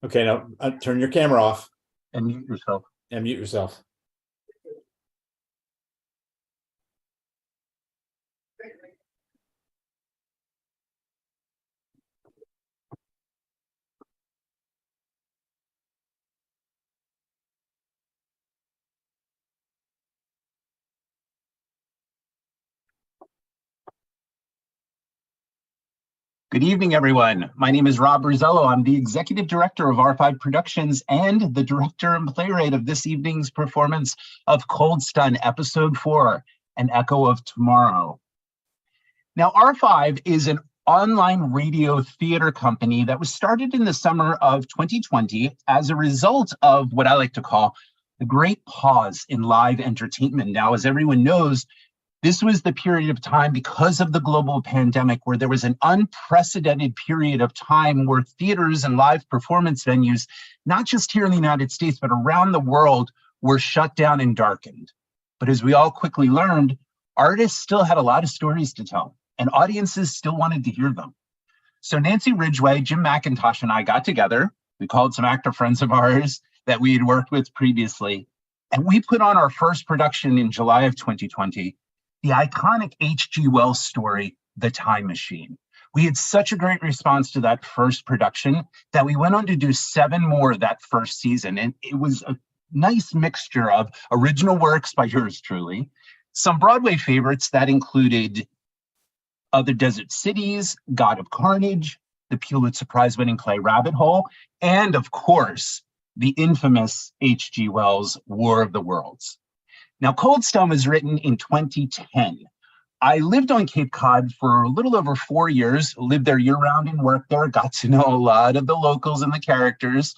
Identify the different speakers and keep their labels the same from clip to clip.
Speaker 1: Okay, now turn your camera off
Speaker 2: and mute yourself.
Speaker 1: and mute yourself.
Speaker 2: Good evening, everyone. My name is Rob Rosello. I'm the Executive Director of R5 Productions and the Director and Playwright of this evening's performance of Cold Stun, Episode 4, An Echo of Tomorrow. Now, R5 is an online radio theater company that was started in the summer of 2020 as a result of what I like to call the great pause in live entertainment. Now, as everyone knows, this was the period of time because of the global pandemic where there was an unprecedented period of time where theaters and live performance venues, not just here in the United States, but around the world, were shut down and darkened. But as we all quickly learned, artists still had a lot of stories to tell, and audiences still wanted to hear them. So Nancy Ridgway, Jim McIntosh, and I got together. We called some actor friends of ours that we had worked with previously, and we put on our first production in July of 2020, the iconic H.G. Wells story, The Time Machine. We had such a great response to that first production that we went on to do 7 more that first season. And it was a nice mixture of original works by yours truly, some Broadway favorites that included Other Desert Cities, God of Carnage, the Pulitzer Prize-winning play Rabbit Hole, and of course, the infamous H.G. Wells' War of the Worlds. Now, Cold Stun was written in 2010. I lived on Cape Cod for a little over 4 years, lived there year-round and worked there, got to know a lot of the locals and the characters,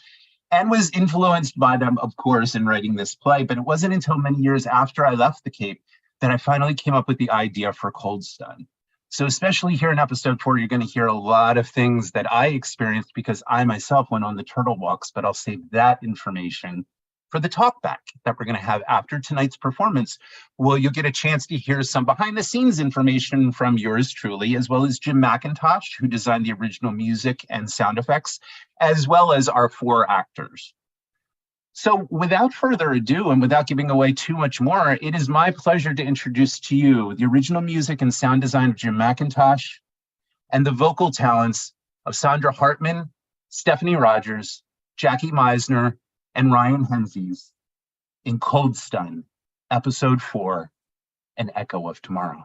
Speaker 2: and was influenced by them, of course, in writing this play. But it wasn't until many years after I left the Cape that I finally came up with the idea for Cold Stun. So especially here in episode 4, you're going to hear a lot of things that I experienced because I myself went on the turtle walks, but I'll save that information for the talkback that we're going to have after tonight's performance. Well, you'll get a chance to hear some behind the scenes information from yours truly, as well as Jim McIntosh, who designed the original music and sound effects, as well as our 4 actors. So without further ado, and without giving away too much more, it is my pleasure to introduce to you the original music and sound design of Jim McIntosh and the vocal talents of Sandra Hartman, Stephanie Rogers, Jackie Meisner, and Ryan Henzies in Cold Stun, Episode 4, An Echo of Tomorrow.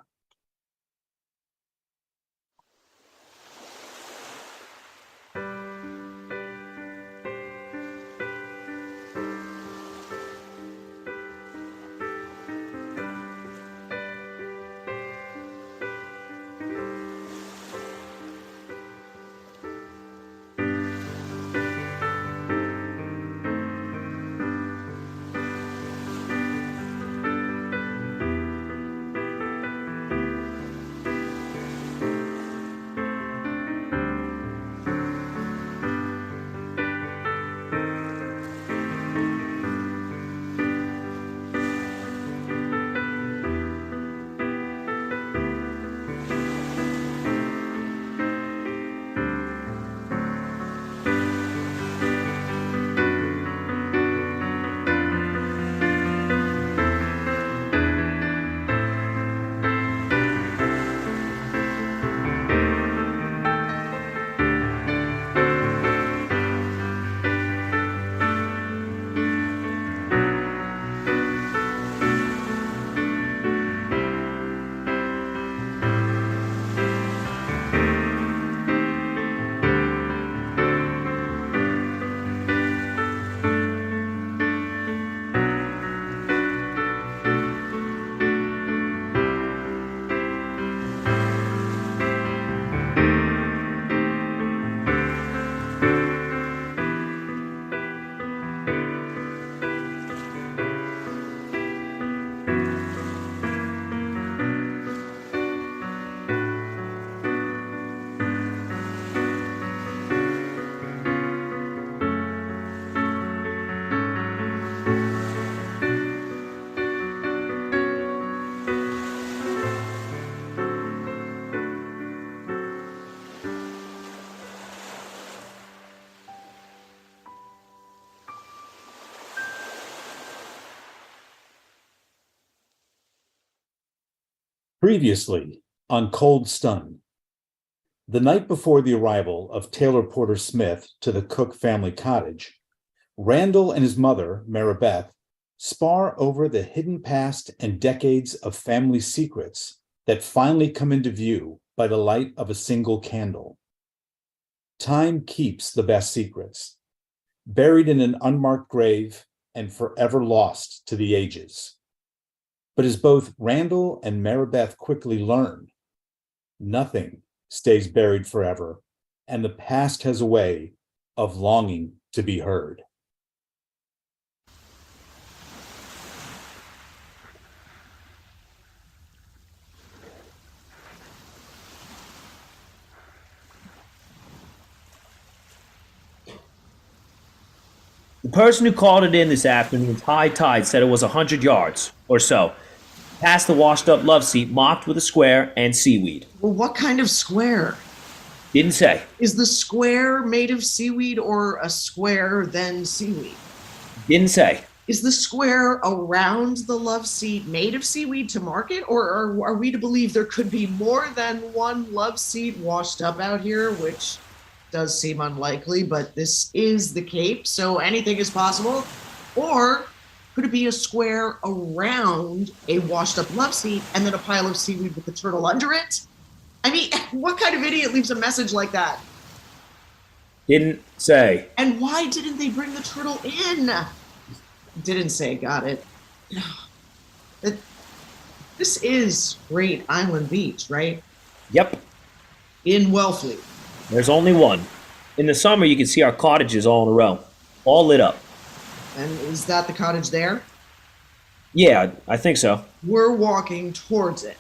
Speaker 1: Previously on Cold Stun. The night before the arrival of Taylor Porter Smith to the Cook family cottage, Randall and his mother, Maribeth, spar over the hidden past and decades of family secrets that finally come into view by the light of a single candle. Time keeps the best secrets, buried in an unmarked grave and forever lost to the ages. But as both Randall and Maribeth quickly learn, nothing stays buried forever, and the past has a way of longing to be heard.
Speaker 3: The person who called it in this afternoon's high tide said it was 100 yards or so, past the washed-up love seat marked with a square and seaweed.
Speaker 4: Well, what kind of square?
Speaker 3: Didn't say.
Speaker 4: Is the square made of seaweed or a square then seaweed?
Speaker 3: Didn't say.
Speaker 4: Is the square around the love seat made of seaweed to mark it? Or are we to believe there could be more than one love seat washed up out here, which does seem unlikely, but this is the Cape, so anything is possible? Or could it be a square around a washed up love seat and then a pile of seaweed with the turtle under it? I mean, what kind of idiot leaves a message like that?
Speaker 3: Didn't say.
Speaker 4: And why didn't they bring the turtle in? Didn't say, got it. This is Great Island Beach, right?
Speaker 3: Yep.
Speaker 4: In Wellfleet.
Speaker 3: There's only one. In the summer, you can see our cottages all in a row, all lit up.
Speaker 4: And is that the cottage there?
Speaker 3: Yeah, I think so.
Speaker 4: We're walking towards it.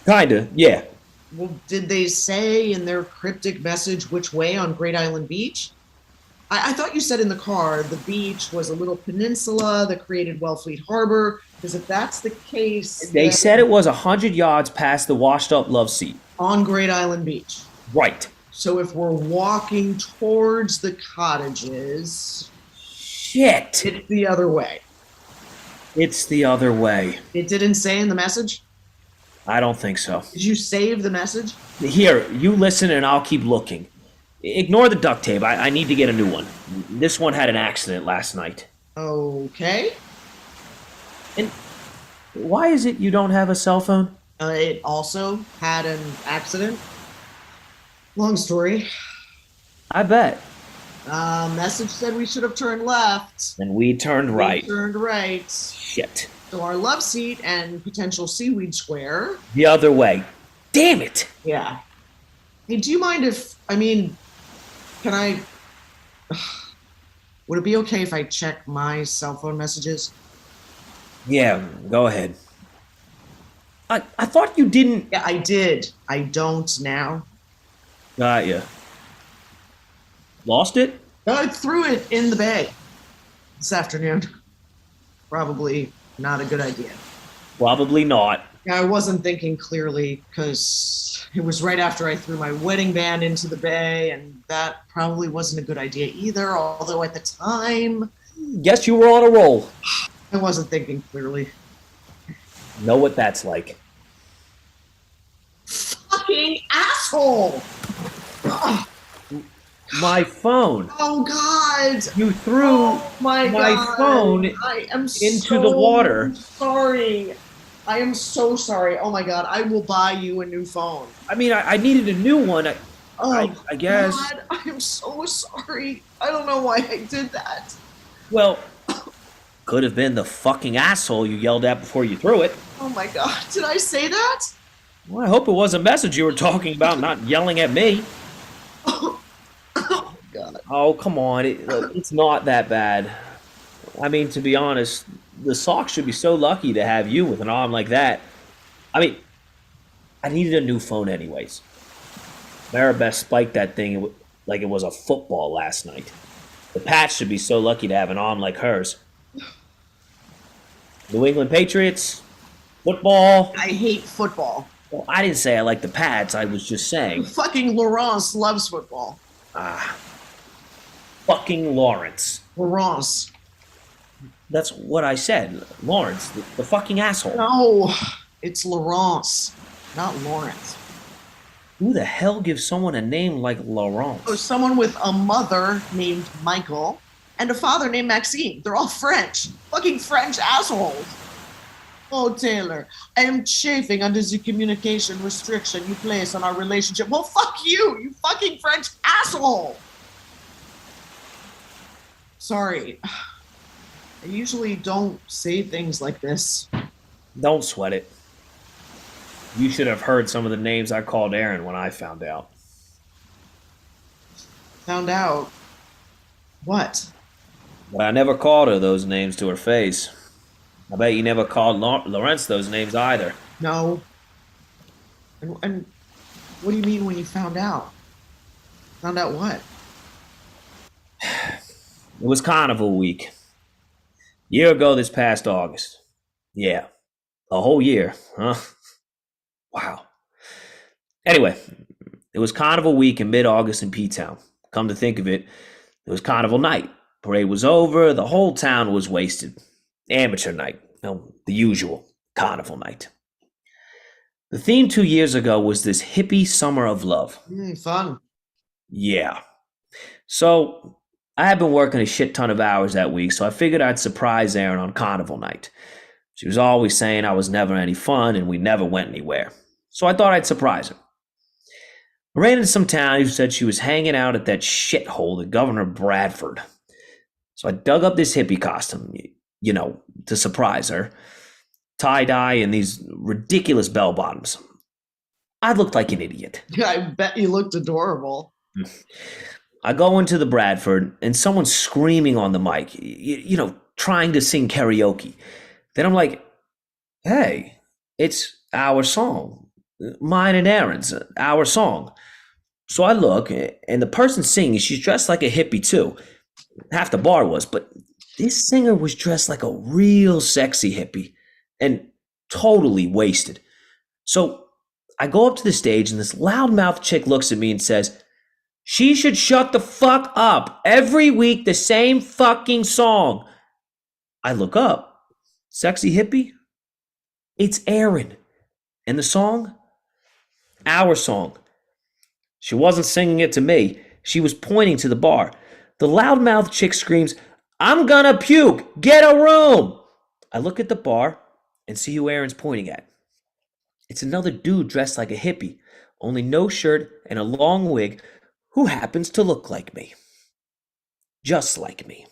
Speaker 3: Kinda, yeah.
Speaker 4: Well, did they say in their cryptic message which way on Great Island Beach? I thought you said in the car the beach was a little peninsula that created Wellfleet Harbor, because if that's the case...
Speaker 3: They said it was 100 yards past the washed-up love seat.
Speaker 4: On Great Island Beach.
Speaker 3: Right.
Speaker 4: So if we're walking towards the cottages...
Speaker 3: Shit!
Speaker 4: It's the other way.
Speaker 3: It's the other way.
Speaker 4: It didn't say in the message?
Speaker 3: I don't think so.
Speaker 4: Did you save the message?
Speaker 3: Here, you listen and I'll keep looking. Ignore the duct tape. I need to get a new one. This one had an accident last night.
Speaker 4: Okay.
Speaker 3: And why is it you don't have a cell phone?
Speaker 4: It also had an accident. Long story.
Speaker 3: I bet.
Speaker 4: Message said we should have turned left.
Speaker 3: And we turned right.
Speaker 4: We turned right.
Speaker 3: Shit.
Speaker 4: So our love seat and potential seaweed square.
Speaker 3: The other way. Damn it!
Speaker 4: Yeah. Hey, do you mind if, can I, would it be okay if I check my cell phone messages?
Speaker 3: Yeah, go ahead. I thought you didn't...
Speaker 4: Yeah, I did. I don't now.
Speaker 3: Got ya. Lost it?
Speaker 4: I threw it in the bay this afternoon. Probably not a good idea.
Speaker 3: Probably not.
Speaker 4: Yeah, I wasn't thinking clearly because it was right after I threw my wedding band into the bay, and that probably wasn't a good idea either, although at the time...
Speaker 3: Guess you were on a roll.
Speaker 4: I wasn't thinking clearly.
Speaker 3: Know what that's like.
Speaker 4: Fucking asshole! Ugh.
Speaker 3: My phone.
Speaker 4: Oh, God!
Speaker 3: You threw
Speaker 4: my God.
Speaker 3: phone
Speaker 4: I am
Speaker 3: into the water.
Speaker 4: Sorry. I am so sorry. Oh, my God. I will buy you a new phone.
Speaker 3: I mean, I needed a new one. I guess.
Speaker 4: God, I am so sorry. I don't know why I did that.
Speaker 3: Well, could have been the fucking asshole you yelled at before you threw it.
Speaker 4: Oh, my God. Did I say that?
Speaker 3: Well, I hope it was a message you were talking about, not yelling at me.
Speaker 4: Oh, God.
Speaker 3: Oh, come on. It's not that bad. I mean, to be honest, the Sox should be so lucky to have you with an arm like that. I mean, I needed a new phone anyways. Maribeth spiked that thing like it was a football last night. The Pats should be so lucky to have an arm like hers. New England Patriots, football.
Speaker 4: I hate football.
Speaker 3: Well, I didn't say I like the Pats. I was just saying.
Speaker 4: Fucking Laurence loves football.
Speaker 3: Fucking Lawrence.
Speaker 4: Laurence.
Speaker 3: That's what I said. Lawrence, the fucking asshole.
Speaker 4: No. It's Laurence, not Lawrence.
Speaker 3: Who the hell gives someone a name like
Speaker 4: So
Speaker 3: Laurence?
Speaker 4: someone with a mother named Michael and a father named Maxime. They're all French. Fucking French assholes. Oh, Taylor, I am chafing under the communication restriction you place on our relationship. Well, fuck you, you fucking French asshole. Sorry. I usually don't say things like this.
Speaker 3: Don't sweat it. You should have heard some of the names I called Aaron when I found out.
Speaker 4: Found out. What?
Speaker 3: But I never called her those names to her face. I bet you never called Lawrence those names either.
Speaker 4: No. And what do you mean when you found out? Found out what?
Speaker 3: It was Carnival week. Year ago this past August. Yeah, a whole year, huh? Wow. Anyway, it was Carnival week in mid-August in P-Town. Come to think of it, it was Carnival night. Parade was over, the whole town was wasted. Amateur night, the usual Carnival night. The theme 2 years ago was this hippie summer of love.
Speaker 4: Fun.
Speaker 3: Yeah. So I had been working a shit ton of hours that week, so I figured I'd surprise Erin on Carnival night. She was always saying I was never any fun and we never went anywhere. So I thought I'd surprise her. I ran into some town who said she was hanging out at that shithole, at Governor Bradford. So I dug up this hippie costume, to surprise her. Tie-dye and these ridiculous bell-bottoms. I looked like an idiot.
Speaker 4: I bet you looked adorable.
Speaker 3: I go into the Bradford and someone's screaming on the mic, trying to sing karaoke. Then I'm like, hey, it's our song. Mine and Aaron's, our song. So I look, and the person singing, she's dressed like a hippie too. Half the bar was, but this singer was dressed like a real sexy hippie and totally wasted. So I go up to the stage, and this loudmouth chick looks at me and says, she should shut the fuck up. Every week, the same fucking song. I look up. Sexy hippie? It's Aaron. And the song? Our song. She wasn't singing it to me. She was pointing to the bar. The loudmouth chick screams, I'm gonna puke. Get a room. I look at the bar and see who Aaron's pointing at. It's another dude dressed like a hippie, only no shirt and a long wig, who happens to look like me. Just like me.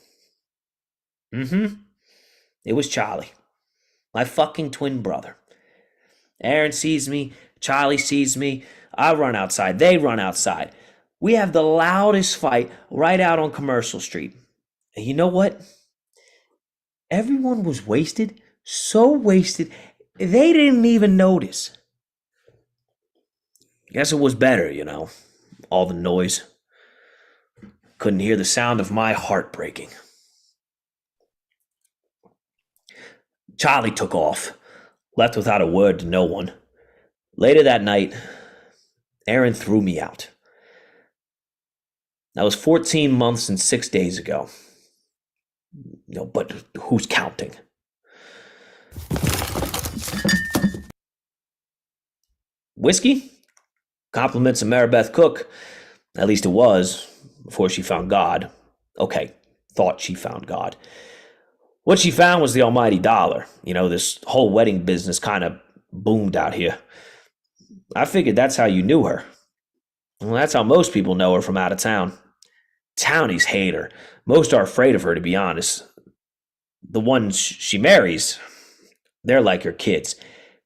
Speaker 3: It was Charlie, my fucking twin brother. Aaron sees me, Charlie sees me, I run outside, they run outside. We have the loudest fight right out on Commercial Street. And you know what? Everyone was wasted, so wasted, they didn't even notice. Guess it was better, all the noise. Couldn't hear the sound of my heart breaking. Charlie took off, left without a word to no one. Later that night, Aaron threw me out. That was 14 months and 6 days ago. But who's counting? Whiskey? Compliments of Maribeth Cook. At least it was, before she found God. Okay, thought she found God. What she found was the almighty dollar. This whole wedding business kind of boomed out here. I figured that's how you knew her. Well, that's how most people know her from out of town. Townies hate her. Most are afraid of her, to be honest. The ones she marries, they're like her kids.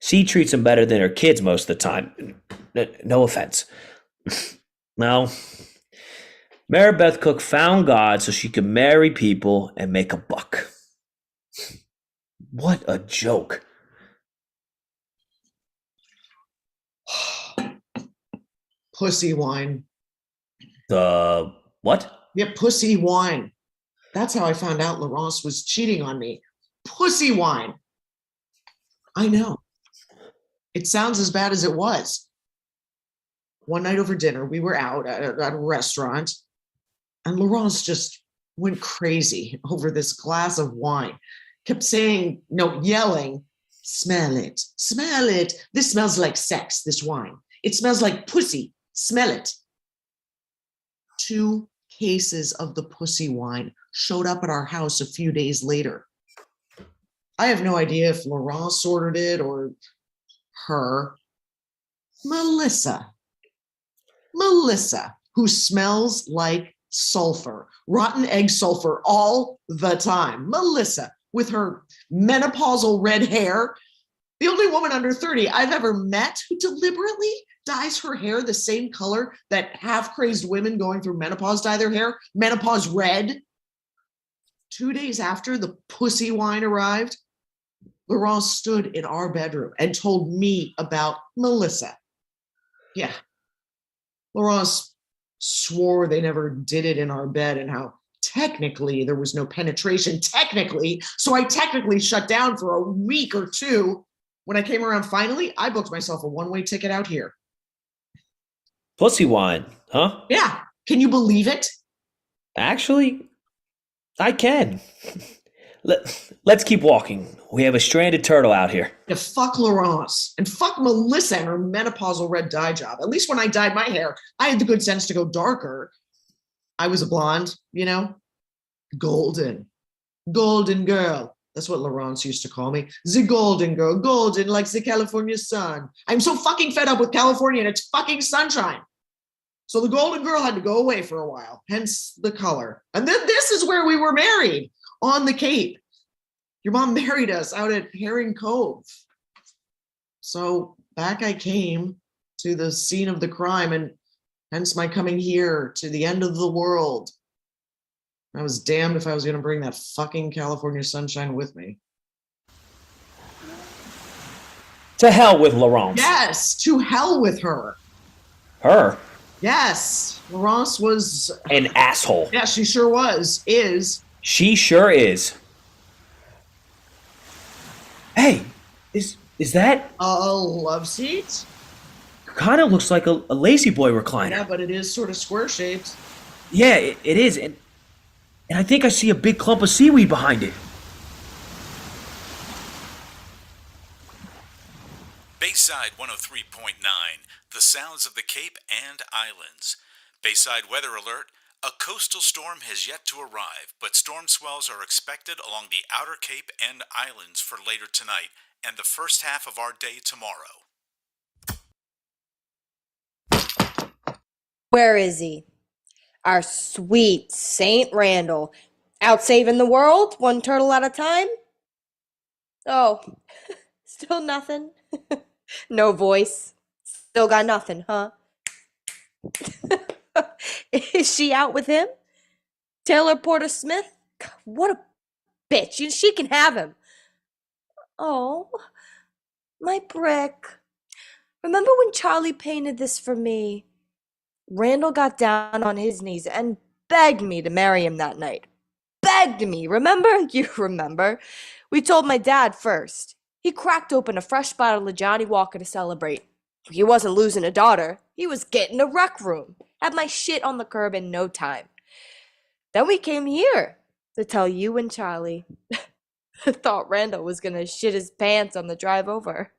Speaker 3: She treats them better than her kids most of the time. No offense. No. Maribeth Cook found God so she could marry people and make a buck. What a joke.
Speaker 4: Pussy wine.
Speaker 3: The what?
Speaker 4: Yeah, pussy wine. That's how I found out Laurence was cheating on me. Pussy wine. I know. It sounds as bad as it was. One night over dinner, we were out at a restaurant, and Laurence just went crazy over this glass of wine. Kept saying, yelling, Smell it. Smell it. This smells like sex, this wine. It smells like pussy. Smell it. 2 cases of the pussy wine showed up at our house a few days later. I have no idea if Laurence ordered it or her. Melissa, who smells like sulfur, rotten egg sulfur all the time. Melissa, with her menopausal red hair, the only woman under 30 I've ever met who deliberately dyes her hair the same color that half-crazed women going through menopause dye their hair, menopause red. 2 days after the pussy wine arrived, Laurence stood in our bedroom and told me about Melissa. Yeah. Laurence swore they never did it in our bed and how technically there was no penetration, so I technically shut down for a week or 2. When I came around finally, I booked myself a one-way ticket out here.
Speaker 3: Pussy wine, huh?
Speaker 4: Yeah. Can you believe it?
Speaker 3: Actually, I can. Let's keep walking. We have a stranded turtle out here.
Speaker 4: To fuck Laurence and fuck Melissa and her menopausal red dye job. At least when I dyed my hair, I had the good sense to go darker. I was a blonde, golden girl. That's what Laurence used to call me. The golden girl, golden like the California sun. I'm so fucking fed up with California and its fucking sunshine. So the golden girl had to go away for a while, hence the color. And then this is where we were married, on the Cape. Your mom married us out at Herring Cove. So back I came to the scene of the crime, and hence my coming here to the end of the world. I was damned if I was going to bring that fucking California sunshine with me.
Speaker 3: To hell with Laurence.
Speaker 4: Yes, to hell with her.
Speaker 3: Her?
Speaker 4: Yes, Laurence was
Speaker 3: an asshole.
Speaker 4: Yeah, she sure was.
Speaker 3: She sure is. Hey, is that
Speaker 4: a love seat?
Speaker 3: Kind of looks like a lazy boy recliner.
Speaker 4: Yeah, but it is sort of square shaped.
Speaker 3: Yeah, it is, and I think I see a big clump of seaweed behind it.
Speaker 5: Bayside 103.9, the sounds of the Cape and Islands. Bayside weather alert. A coastal storm has yet to arrive, but storm swells are expected along the outer Cape and Islands for later tonight and the first half of our day tomorrow.
Speaker 6: Where is he? Our sweet Saint Randall. Out saving the world, one turtle at a time? Oh, still nothing? No voice? Still got nothing, huh? Is she out with him? Taylor Porter Smith? What a bitch. She can have him. Oh, my brick. Remember when Charlie painted this for me? Randall got down on his knees and begged me to marry him that night. Begged me, remember? You remember. We told my dad first. He cracked open a fresh bottle of Johnny Walker to celebrate. He wasn't losing a daughter. He was getting a rec room. Had my shit on the curb in no time. Then we came here to tell you and Charlie. Thought Randall was gonna shit his pants on the drive over.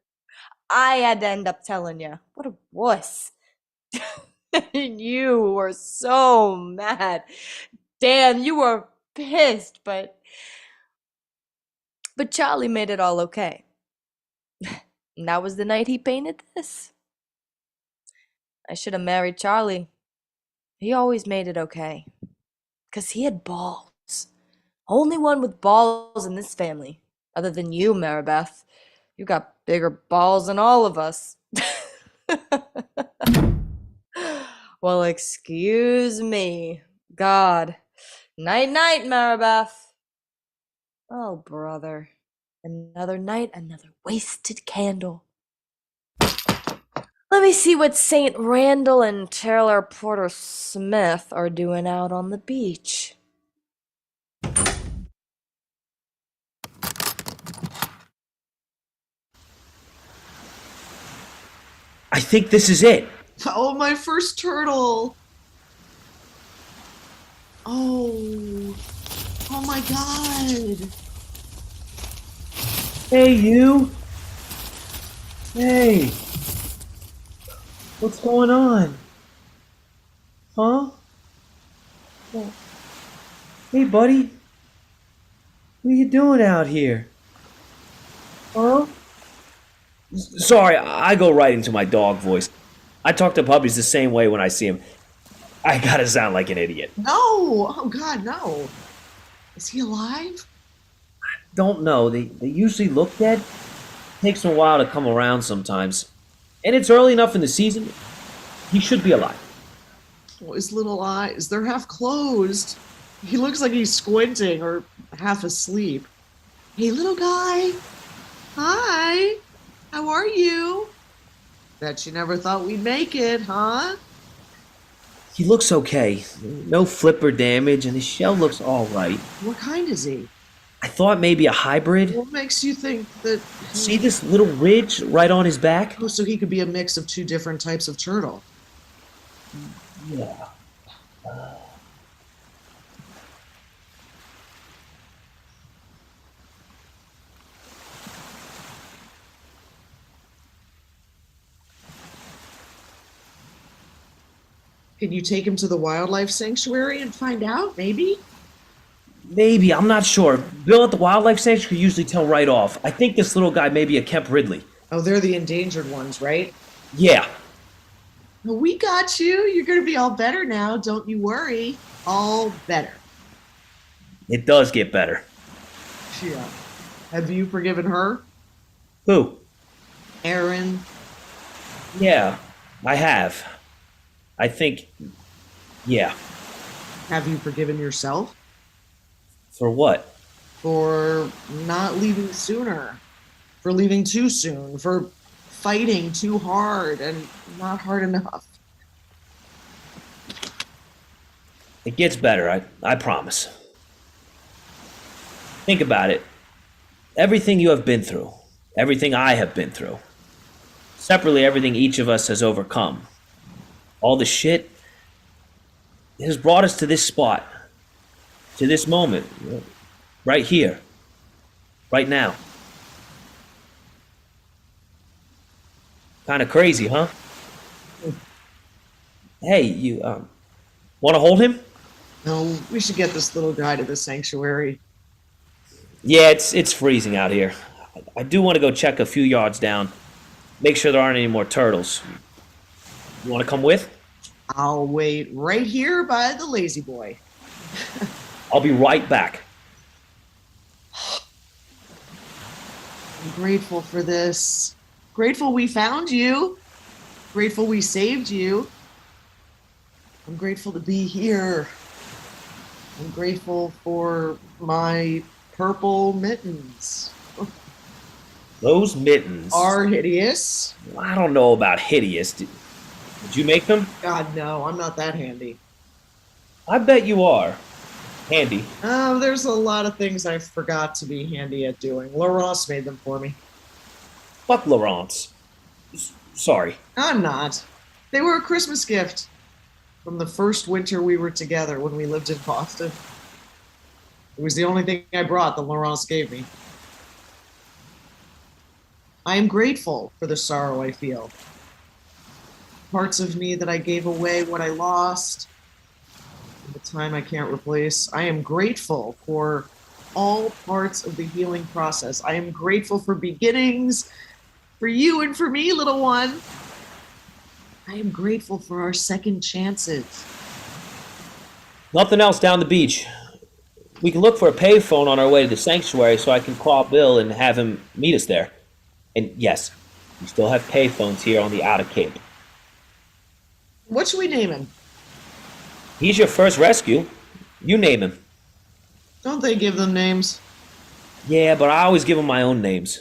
Speaker 6: I had to end up telling you. What a wuss. You were so mad. Damn, you were pissed, but Charlie made it all okay. And that was the night he painted this. I should have married Charlie. He always made it okay. 'Cause he had balls. Only one with balls in this family. Other than you, Maribeth. You got bigger balls than all of us. Well, excuse me. God. Night-night, Maribeth. Oh, brother. Another night, another wasted candle. Let me see what St. Randall and Taylor Porter Smith are doing out on the beach.
Speaker 3: I think this is it.
Speaker 4: Oh, my first turtle. Oh my God.
Speaker 3: Hey, you. Hey, what's going on? Huh? Well, hey, buddy. What are you doing out here? Huh? Sorry, I go right into my dog voice. I talk to puppies the same way when I see them. I gotta sound like an idiot.
Speaker 4: No! Oh, God, no. Is he alive?
Speaker 3: Don't know. They usually look dead. Takes them a while to come around sometimes. And it's early enough in the season. He should be alive.
Speaker 4: Oh, his little eyes, they're half closed. He looks like he's squinting or half asleep. Hey, little guy. Hi. How are you? Bet you never thought we'd make it, huh?
Speaker 3: He looks okay. No flipper damage, and his shell looks all right.
Speaker 4: What kind is he?
Speaker 3: I thought maybe a hybrid.
Speaker 4: What makes you think that...
Speaker 3: See this little ridge right on his back?
Speaker 4: Oh, so he could be a mix of two different types of turtle.
Speaker 3: Yeah.
Speaker 4: Can you take him to the wildlife sanctuary and find out, maybe?
Speaker 3: Maybe, I'm not sure. Bill at the wildlife sanctuary could usually tell right off. I think this little guy may be a Kemp Ridley.
Speaker 4: Oh, they're the endangered ones, right?
Speaker 3: Yeah.
Speaker 4: Well, we got you. You're going to be all better now. Don't you worry. All better.
Speaker 3: It does get better.
Speaker 4: Yeah. Have you forgiven her?
Speaker 3: Who?
Speaker 4: Erin?
Speaker 3: Yeah, I have. I think, yeah.
Speaker 4: Have you forgiven yourself?
Speaker 3: For what?
Speaker 4: For not leaving sooner. For leaving too soon. For fighting too hard and not hard enough.
Speaker 3: It gets better, I promise. Think about it. Everything you have been through, everything I have been through, separately everything each of us has overcome, all the shit, it has brought us to this spot, to this moment, right here, right now. Kind of crazy, huh? Hey, you, want to hold him?
Speaker 4: No, we should get this little guy to the sanctuary.
Speaker 3: Yeah, it's freezing out here. I do want to go check a few yards down, make sure there aren't any more turtles. You want to come with?
Speaker 4: I'll wait right here by the lazy boy.
Speaker 3: I'll be right back.
Speaker 4: I'm grateful for this. Grateful we found you. Grateful we saved you. I'm grateful to be here. I'm grateful for my purple mittens.
Speaker 3: Those mittens
Speaker 4: Are hideous.
Speaker 3: I don't know about hideous. Did you make them?
Speaker 4: God, no, I'm not that handy.
Speaker 3: I bet you are. Handy.
Speaker 4: Oh, there's a lot of things I forgot to be handy at doing. Laurence made them for me.
Speaker 3: Fuck Laurence. Sorry.
Speaker 4: I'm not. They were a Christmas gift from the first winter we were together when we lived in Boston. It was the only thing I brought that Laurence gave me. I am grateful for the sorrow I feel. Parts of me that I gave away, what I lost, the time I can't replace. I am grateful for all parts of the healing process. I am grateful for beginnings, for you and for me, little one. I am grateful for our second chances.
Speaker 3: Nothing else down the beach. We can look for a payphone on our way to the sanctuary so I can call Bill and have him meet us there. And yes, we still have payphones here on the Outer Cape.
Speaker 4: What should we name him?
Speaker 3: He's your first rescue. You name him.
Speaker 4: Don't they give them names?
Speaker 3: Yeah, but I always give him my own names.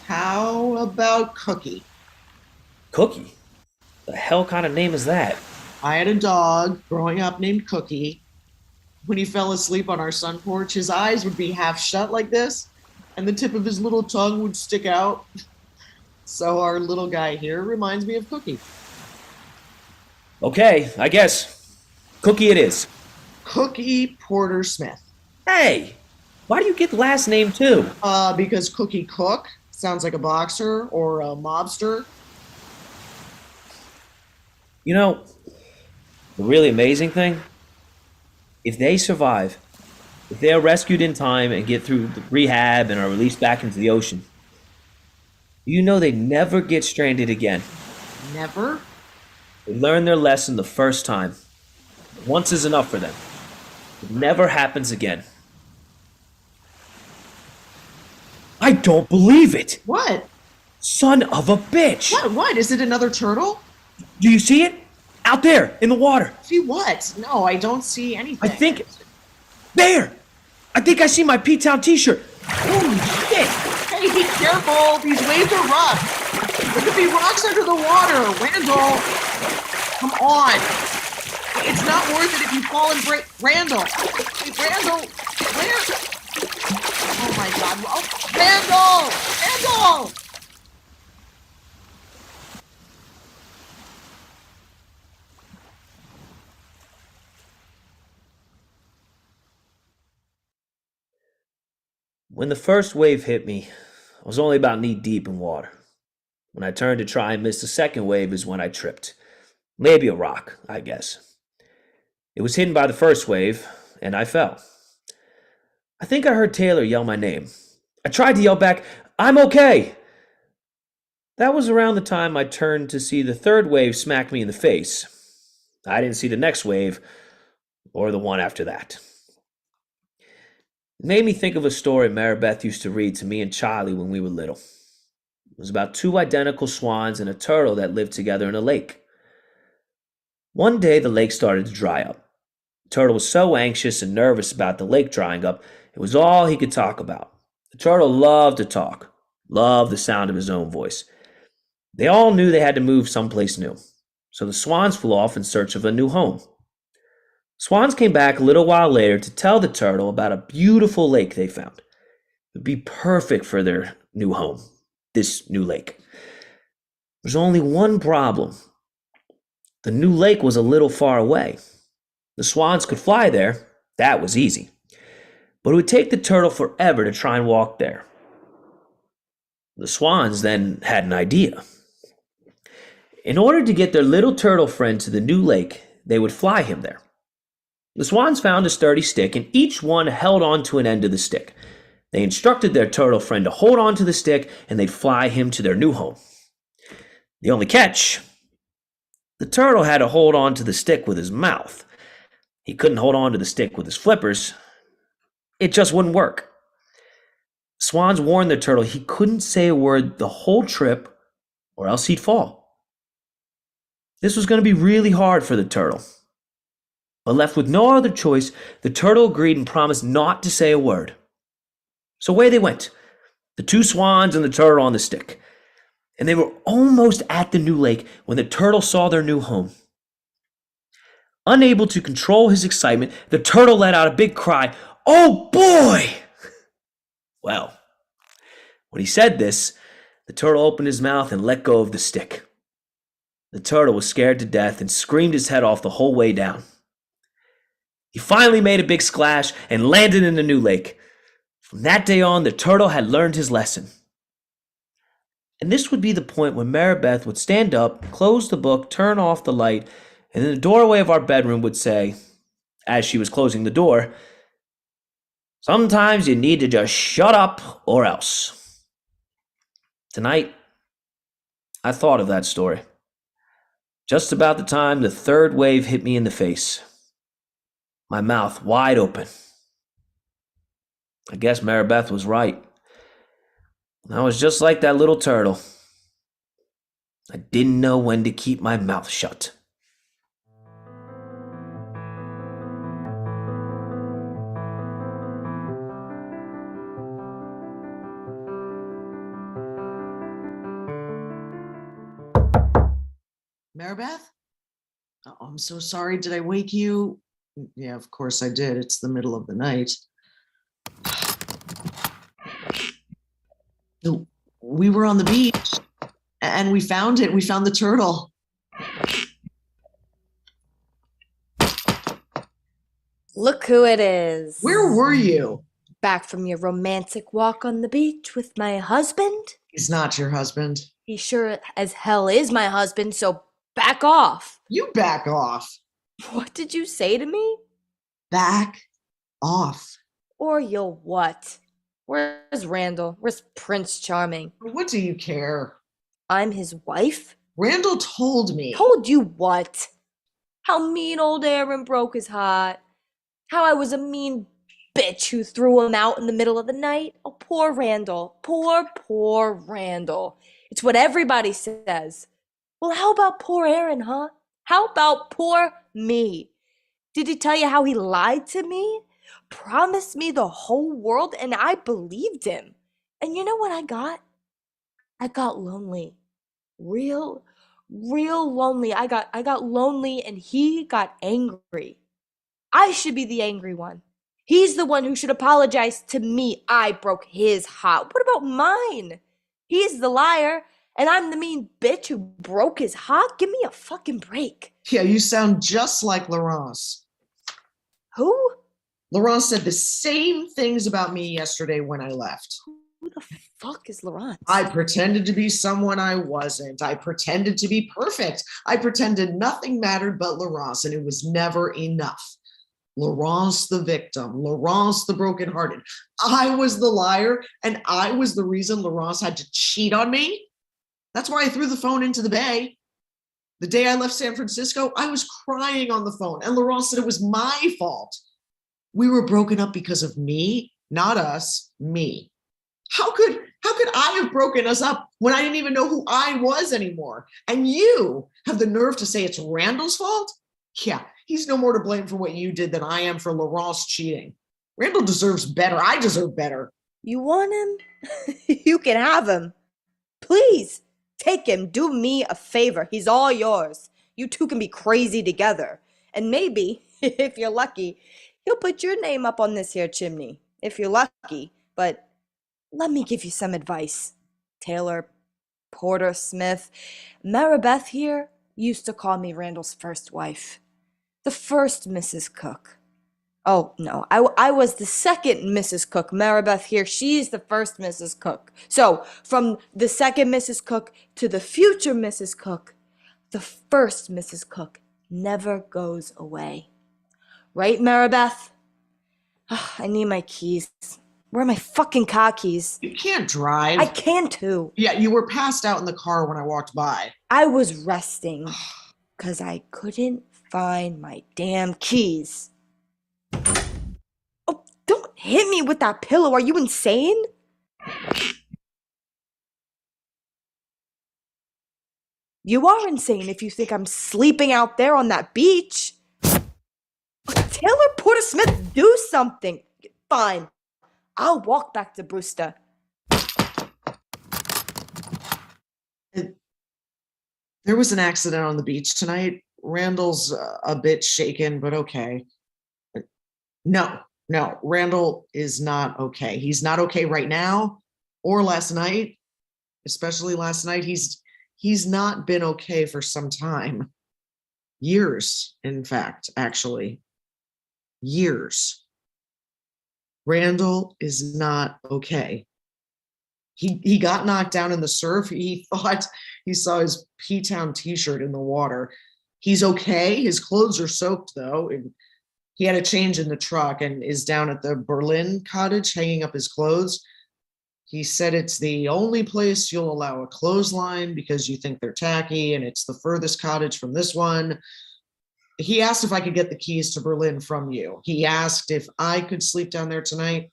Speaker 4: How about Cookie?
Speaker 3: Cookie? The hell kind of name is that?
Speaker 4: I had a dog growing up named Cookie. When he fell asleep on our sun porch, his eyes would be half shut like this, and the tip of his little tongue would stick out. So our little guy here reminds me of Cookie.
Speaker 3: Okay, I guess. Cookie it is.
Speaker 4: Cookie Porter Smith.
Speaker 3: Hey, why do you get the last name too?
Speaker 4: Because Cookie Cook Sounds like a boxer or a mobster.
Speaker 3: You know, the really amazing thing, if they survive, if they are rescued in time and get through the rehab and are released back into the ocean, you know they never get stranded again.
Speaker 4: Never?
Speaker 3: They learn their lesson the first time. Once is enough for them. It never happens again. I don't believe it!
Speaker 4: What?
Speaker 3: Son of a bitch!
Speaker 4: What? Is it another turtle?
Speaker 3: Do you see it? Out there, in the water.
Speaker 4: See what? No, I don't see anything.
Speaker 3: I think... There! I think I see my P-Town t-shirt. Holy shit!
Speaker 4: Hey, be careful! These waves are rough! There could be rocks under the water! Randall! Come on! It's not worth it if you fall and break... Randall! Hey, Randall! Where? Oh my god. Oh, Randall! Randall!
Speaker 3: When the first wave hit me, I was only about knee deep in water. When I turned to try and miss the second wave is when I tripped. Maybe a rock, I guess. It was hidden by the first wave, and I fell. I think I heard Taylor yell my name. I tried to yell back, "I'm okay!" That was around the time I turned to see the third wave smack me in the face. I didn't see the next wave, or the one after that. It made me think of a story Maribeth used to read to me and Charlie when we were little. It was about two identical swans and a turtle that lived together in a lake. One day the lake started to dry up. The turtle was so anxious and nervous about the lake drying up, it was all he could talk about. The turtle loved to talk, loved the sound of his own voice. They all knew they had to move someplace new, so the swans flew off in search of a new home. Swans came back a little while later to tell the turtle about a beautiful lake they found. It would be perfect for their new home, this new lake. There's only one problem. The new lake was a little far away. The swans could fly there, that was easy. But it would take the turtle forever to try and walk there. The swans then had an idea. In order to get their little turtle friend to the new lake, they would fly him there. The swans found a sturdy stick, and each one held on to an end of the stick. They instructed their turtle friend to hold on to the stick, and they'd fly him to their new home. The only catch, the turtle had to hold on to the stick with his mouth. He couldn't hold on to the stick with his flippers. It just wouldn't work. Swans warned the turtle he couldn't say a word the whole trip, or else he'd fall. This was going to be really hard for the turtle. But left with no other choice, the turtle agreed and promised not to say a word. So away they went, the two swans and the turtle on the stick. And they were almost at the new lake when the turtle saw their new home. Unable to control his excitement, the turtle let out a big cry, "Oh boy!" Well, when he said this, the turtle opened his mouth and let go of the stick. The turtle was scared to death and screamed his head off the whole way down. He finally made a big splash and landed in the new lake. From that day on, the turtle had learned his lesson. And this would be the point when Maribeth would stand up, close the book, turn off the light, and in the doorway of our bedroom would say, as she was closing the door, "Sometimes you need to just shut up or else." Tonight, I thought of that story. Just about the time the third wave hit me in the face. My mouth wide open. I guess Maribeth was right. I was just like that little turtle. I didn't know when to keep my mouth shut.
Speaker 4: Maribeth? Oh, I'm so sorry. Did I wake you? Yeah, of course I did. It's the middle of the night. So we were on the beach and we found it. We found the turtle.
Speaker 6: Look who it is.
Speaker 4: Where were you?
Speaker 6: Back from your romantic walk on the beach with my husband?
Speaker 4: He's not your husband.
Speaker 6: He sure as hell is my husband, so back off.
Speaker 4: You back off.
Speaker 6: What did you say to me?
Speaker 4: Back off.
Speaker 6: Or you'll what? Where's Randall? Where's Prince Charming?
Speaker 4: What do you care?
Speaker 6: I'm his wife?
Speaker 4: Randall told me.
Speaker 6: Told you what? How mean old Aaron broke his heart. How I was a mean bitch who threw him out in the middle of the night. Oh, poor Randall. Poor Randall. It's what everybody says. Well, how about poor Aaron, huh? How about poor me? Did he tell you how he lied to me? Promised me the whole world, and I believed him. And you know what I got? I got lonely. Real lonely. I got lonely, and he got angry. I should be the angry one. He's the one who should apologize to me. I broke his heart. What about mine? He's the liar, and I'm the mean bitch who broke his heart. Give me a fucking break.
Speaker 4: Yeah, you sound just like Laurence.
Speaker 6: Who?
Speaker 4: Laurence said the same things about me yesterday when I left.
Speaker 6: Who the fuck is Laurence?
Speaker 4: I pretended to be someone I wasn't. I pretended to be perfect. I pretended nothing mattered but Laurence, and it was never enough. Laurence the victim, Laurence the brokenhearted. I was the liar, and I was the reason Laurence had to cheat on me. That's why I threw the phone into the bay. The day I left San Francisco, I was crying on the phone, and Laurence said it was my fault. We were broken up because of me, not us, me. How could I have broken us up when I didn't even know who I was anymore? And you have the nerve to say it's Randall's fault? Yeah, he's no more to blame for what you did than I am for Laurence cheating. Randall deserves better. I deserve better.
Speaker 6: You want him? You can have him. Please, take him. Do me a favor. He's all yours. You two can be crazy together. And maybe, if you're lucky, he'll put your name up on this here chimney. If you're lucky. But let me give you some advice. Taylor Porter Smith. Maribeth here used to call me Randall's first wife. The first Mrs. Cook. Oh, no, I was the second Mrs. Cook. Maribeth here, she's the first Mrs. Cook. So, from the second Mrs. Cook to the future Mrs. Cook, the first Mrs. Cook never goes away. Right, Maribeth? I need my keys. Where are my fucking car keys?
Speaker 4: You can't drive.
Speaker 6: I can too.
Speaker 4: Yeah, you were passed out in the car when I walked by.
Speaker 6: I was resting because I couldn't find my damn keys. Oh, don't hit me with that pillow. Are you insane? You are insane if you think I'm sleeping out there on that beach. Taylor Porter Smith, do something. Fine. I'll walk back to Brewster.
Speaker 4: There was an accident on the beach tonight. Randall's a bit shaken, but okay. No, Randall is not okay. He's not okay right now or last night, especially last night. He's not been okay for some time. Years, in fact, actually. Years. Randall is not okay. He got knocked down in the surf. He thought he saw his P-Town t-shirt in the water. He's okay. His clothes are soaked, though. And he had a change in the truck and is down at the Berlin cottage hanging up his clothes. He said it's the only place you'll allow a clothesline because you think they're tacky, and it's the furthest cottage from this one. He asked if I could get the keys to Berlin from you. He asked if I could sleep down there tonight.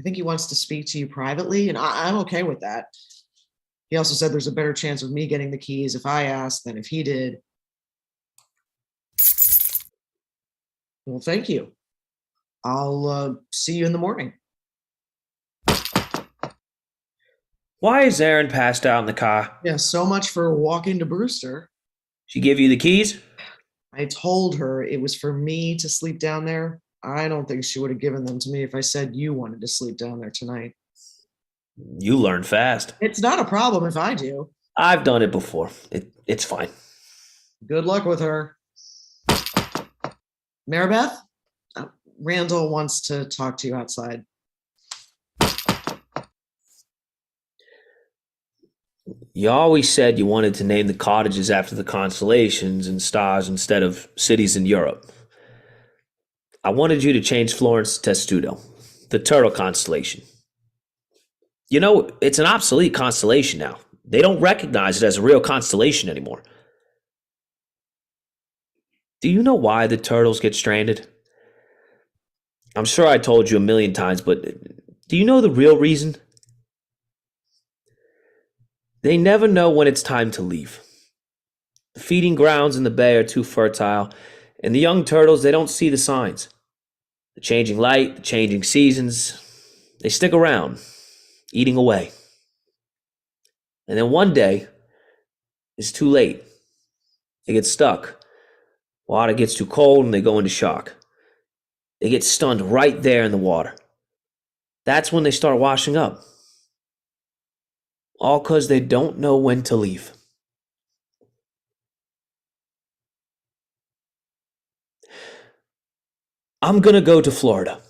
Speaker 4: I think he wants to speak to you privately, and I'm okay with that. He also said there's a better chance of me getting the keys if I asked than if he did. Well, thank you. I'll see you in the morning.
Speaker 3: Why is Erin passed out in the car?
Speaker 4: Yeah, so much for walking to Brewster.
Speaker 3: She give you the keys?
Speaker 4: I told her it was for me to sleep down there. I don't think she would have given them to me if I said you wanted to sleep down there tonight.
Speaker 3: You learn fast.
Speaker 4: It's not a problem if I do.
Speaker 3: I've done it before. It's fine.
Speaker 4: Good luck with her. Maribeth, Randall wants to talk to you outside.
Speaker 3: You always said you wanted to name the cottages after the constellations and stars instead of cities in Europe. I wanted you to change Florence to Testudo, the turtle constellation. You know, it's an obsolete constellation now. They don't recognize it as a real constellation anymore. Do you know why the turtles get stranded? I'm sure I told you a million times, but do you know the real reason? They never know when it's time to leave. The feeding grounds in the bay are too fertile, and the young turtles, they don't see the signs. The changing light, the changing seasons, they stick around, eating away. And then one day, it's too late. They get stuck. Water gets too cold and they go into shock. They get stunned right there in the water. That's when they start washing up. All because they don't know when to leave. I'm gonna go to Florida.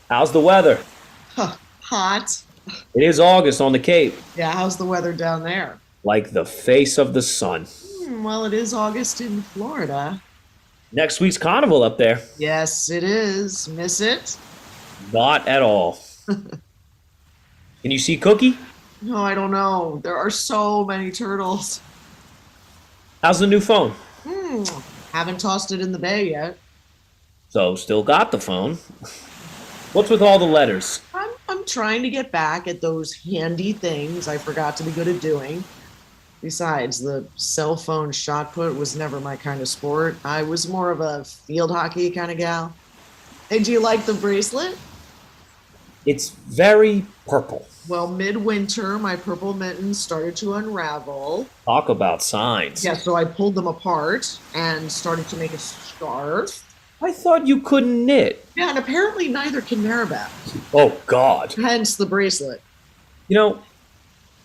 Speaker 3: How's the weather?
Speaker 4: Huh, hot.
Speaker 3: It is August on the Cape,
Speaker 4: Yeah, how's the weather down there?
Speaker 3: like the face of the sun.
Speaker 4: Well, it is August in Florida.
Speaker 3: Next week's carnival up there.
Speaker 4: Yes, it is. Miss it?
Speaker 3: Not at all. Can you see Cookie?
Speaker 4: No, I don't know. There are so many turtles.
Speaker 3: How's the new phone?
Speaker 4: Haven't tossed it in the bay yet.
Speaker 3: So, still got the phone. What's with all the letters?
Speaker 4: I'm trying to get back at those handy things I forgot to be good at doing. Besides, the cell phone shot put was never my kind of sport. I was more of a field hockey kind of gal. Hey, do you like the bracelet?
Speaker 3: It's very purple.
Speaker 4: Well, midwinter, my purple mittens started to unravel.
Speaker 3: Talk about signs.
Speaker 4: Yeah, so I pulled them apart and started to make a scarf.
Speaker 3: I thought you couldn't knit.
Speaker 4: Yeah, and apparently neither can Maribeth.
Speaker 3: Oh, God.
Speaker 4: Hence the bracelet.
Speaker 3: You know,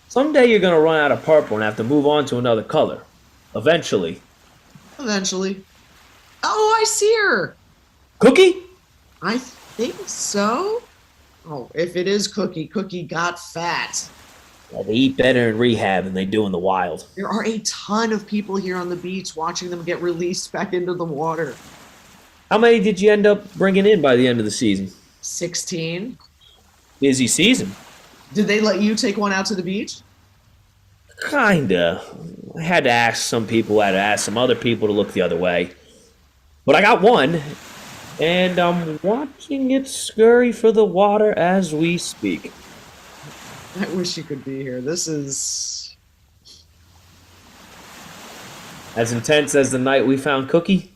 Speaker 3: someday you're going to run out of purple and have to move on to another color. Eventually.
Speaker 4: Eventually. Oh, I see her.
Speaker 3: Cookie?
Speaker 4: I think so. Oh, if it is Cookie, Cookie got fat.
Speaker 3: Yeah, they eat better in rehab than they do in the wild.
Speaker 4: There are a ton of people here on the beach watching them get released back into the water.
Speaker 3: How many did you end up bringing in by the end of the season?
Speaker 4: 16.
Speaker 3: Busy season.
Speaker 4: Did they let you take one out to the beach?
Speaker 3: Kinda. I had to ask some people, I had to ask some other people to look the other way. But I got one, and I'm watching it scurry for the water as we speak.
Speaker 4: I wish you could be here. This is...
Speaker 3: As intense as the night we found Cookie?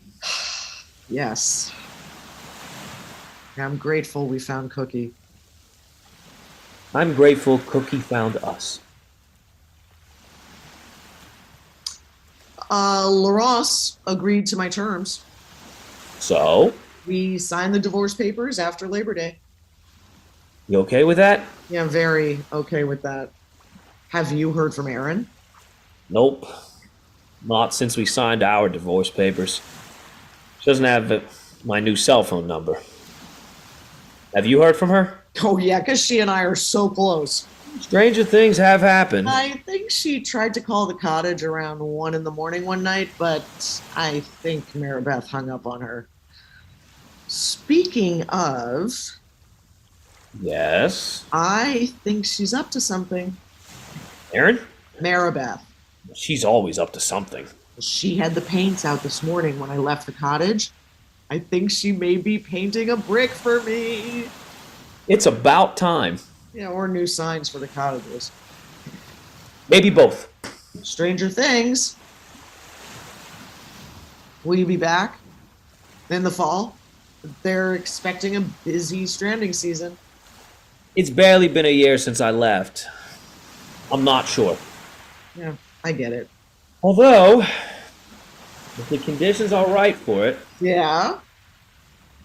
Speaker 4: Yes. I'm grateful we found Cookie.
Speaker 3: I'm grateful Cookie found us.
Speaker 4: LaRosse agreed to my terms.
Speaker 3: So,
Speaker 4: We signed the divorce papers after Labor Day.
Speaker 3: you okay with that?
Speaker 4: Yeah, very okay with that. Have you heard from Erin?
Speaker 3: Nope. Not since we signed our divorce papers. She doesn't have my new cell phone number. Have you heard from her?
Speaker 4: Oh, yeah, because she and I are so close.
Speaker 3: Stranger things have happened.
Speaker 4: I think she tried to call the cottage around 1 in the morning one night, but I think Maribeth hung up on her. Speaking of,
Speaker 3: Yes.
Speaker 4: I think she's up to something.
Speaker 3: Aaron?
Speaker 4: Maribeth.
Speaker 3: She's always up to something.
Speaker 4: She had the paints out this morning when I left the cottage. I think she may be painting a brick for me.
Speaker 3: It's about time.
Speaker 4: Yeah, or new signs for the cottages.
Speaker 3: Maybe both.
Speaker 4: Stranger Things. Will you be back in the fall? They're expecting a busy stranding season.
Speaker 3: It's barely been a year since I left. I'm not sure.
Speaker 4: Yeah, I get it.
Speaker 3: Although, If the conditions are right for it,
Speaker 4: Yeah.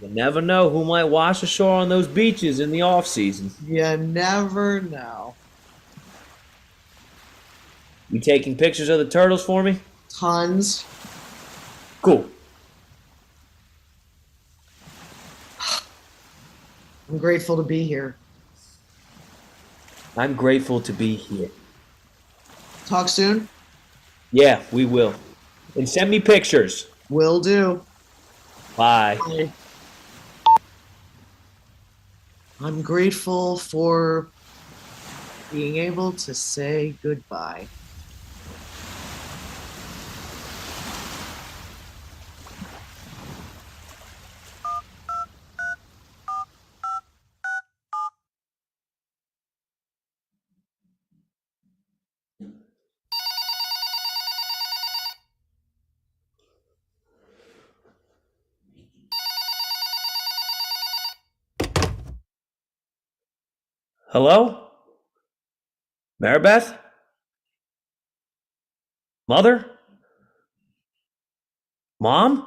Speaker 3: you never know who might wash ashore on those beaches in the off season.
Speaker 4: You never know.
Speaker 3: You taking pictures of the turtles for me?
Speaker 4: Tons.
Speaker 3: Cool.
Speaker 4: I'm grateful to be here.
Speaker 3: I'm grateful to be here.
Speaker 4: Talk soon.
Speaker 3: Yeah, we will. And send me pictures.
Speaker 4: Will do.
Speaker 3: Bye.
Speaker 4: Bye. I'm grateful for being able to say goodbye.
Speaker 3: Hello? Maribeth? Mother? Mom?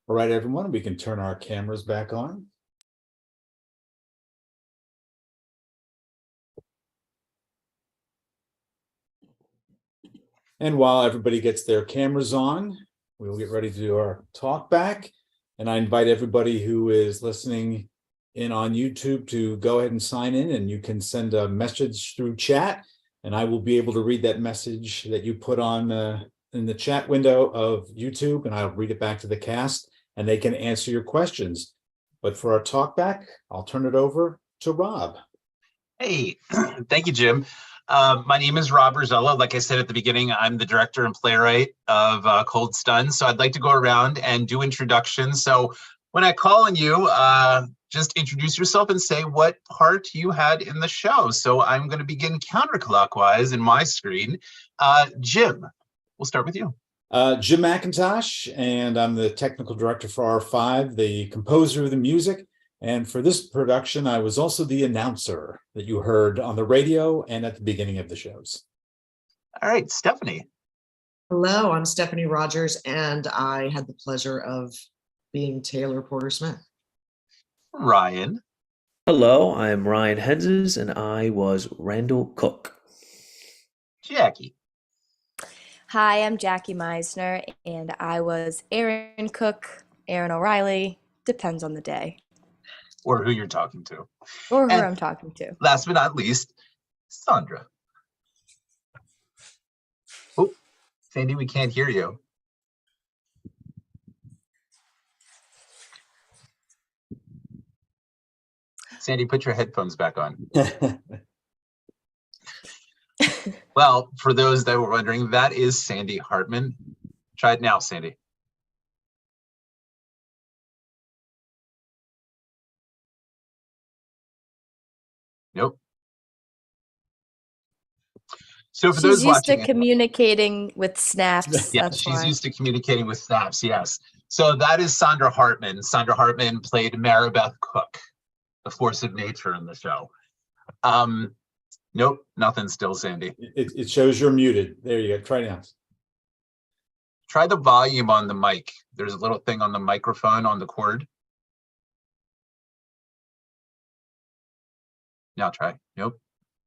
Speaker 1: All right, everyone, we can turn our cameras back on. And while everybody gets their cameras on, we will get ready to do our talk back. And I invite everybody who is listening in on YouTube to go ahead and sign in, and you can send a message through chat, and I will be able to read that message that you put on in the chat window of YouTube, and I'll read it back to the cast, and they can answer your questions. But for our talk back, I'll turn it over to Rob.
Speaker 2: Hey, thank you, Jim. My name is Rob Rosello. Like I said at the beginning, I'm the director and playwright of Cold Stun. So I'd like to go around and do introductions. So when I call on you, just introduce yourself and say what part you had in the show. So I'm going to begin counterclockwise in my screen. Jim, we'll start with you.
Speaker 1: Jim McIntosh, and I'm the technical director for R5, the composer of the music. And for this production, I was also the announcer that you heard on the radio and at the beginning of the shows.
Speaker 2: All right, Stephanie.
Speaker 4: Hello, I'm Stephanie Rogers, and I had the pleasure of being Taylor Porter Smith.
Speaker 2: Ryan.
Speaker 3: Hello, I'm Ryan Henses, and I was Randall Cook.
Speaker 2: Jackie.
Speaker 6: Hi, I'm Jackie Meisner, and I was Aaron Cook, Aaron O'Reilly. Depends on the day.
Speaker 2: Or who you're talking to.
Speaker 6: Or who
Speaker 2: And
Speaker 6: I'm talking to.
Speaker 2: last but not least, Sandra. Oh, Sandy, we can't hear you. Sandy, put your headphones back on. Well, for those that were wondering, that is Sandy Hartman. Try it now, Sandy. Nope. So for those
Speaker 6: She's used to
Speaker 2: watching,
Speaker 6: communicating with snaps.
Speaker 2: yeah,
Speaker 6: That's
Speaker 2: she's
Speaker 6: why.
Speaker 2: used to communicating with snaps. Yes. So that is Sandra Hartman. Sandra Hartman played Maribeth Cook, the force of nature in the show. Nope, nothing still, Sandy.
Speaker 1: It shows you're muted. There you go. Try now.
Speaker 2: Try the volume on the mic. There's a little thing on the microphone on the cord. Now try. Nope.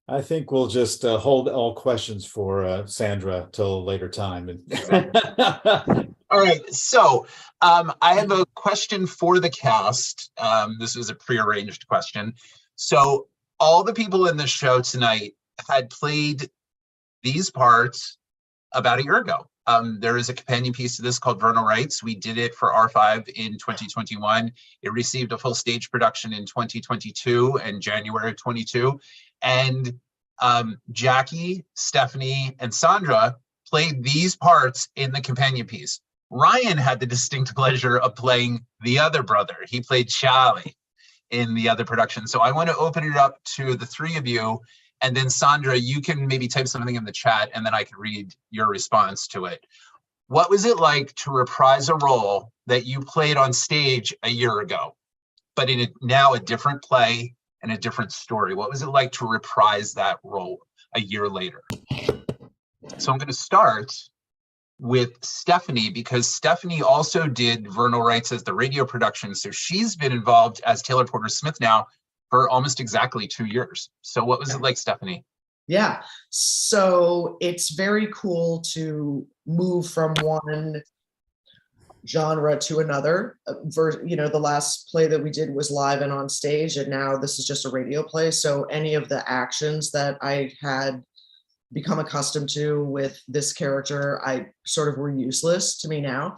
Speaker 1: I think we'll just hold all questions for Sandra till a later time.
Speaker 2: All right, so I have a question for the cast. This was a prearranged question. So all the people in the show tonight had played these parts about a year ago. There is a companion piece to this called Vernal Rights. We did it for R5 in 2021. It received a full stage production in 2022 and January of 22. And Jackie, Stephanie, and Sandra played these parts in the companion piece. Ryan had the distinct pleasure of playing the other brother. He played Charlie in the other production. So I want to open it up to the three of you. And then Sandra, you can maybe type something in the chat and then I can read your response to it. What was it like to reprise a role that you played on stage a year ago, but in now a different play and a different story? What was it like to reprise that role a year later? So I'm going to start with Stephanie, because Stephanie also did Vernal Rights as the radio production. So she's been involved as Taylor Porter Smith now for almost exactly 2 years. So what was it like, Stephanie?
Speaker 4: Yeah, so it's very cool to move from one genre to another. The last play that we did was live and on stage, and now this is just a radio play. So any of the actions that I had become accustomed to with this character, I sort of were useless to me now.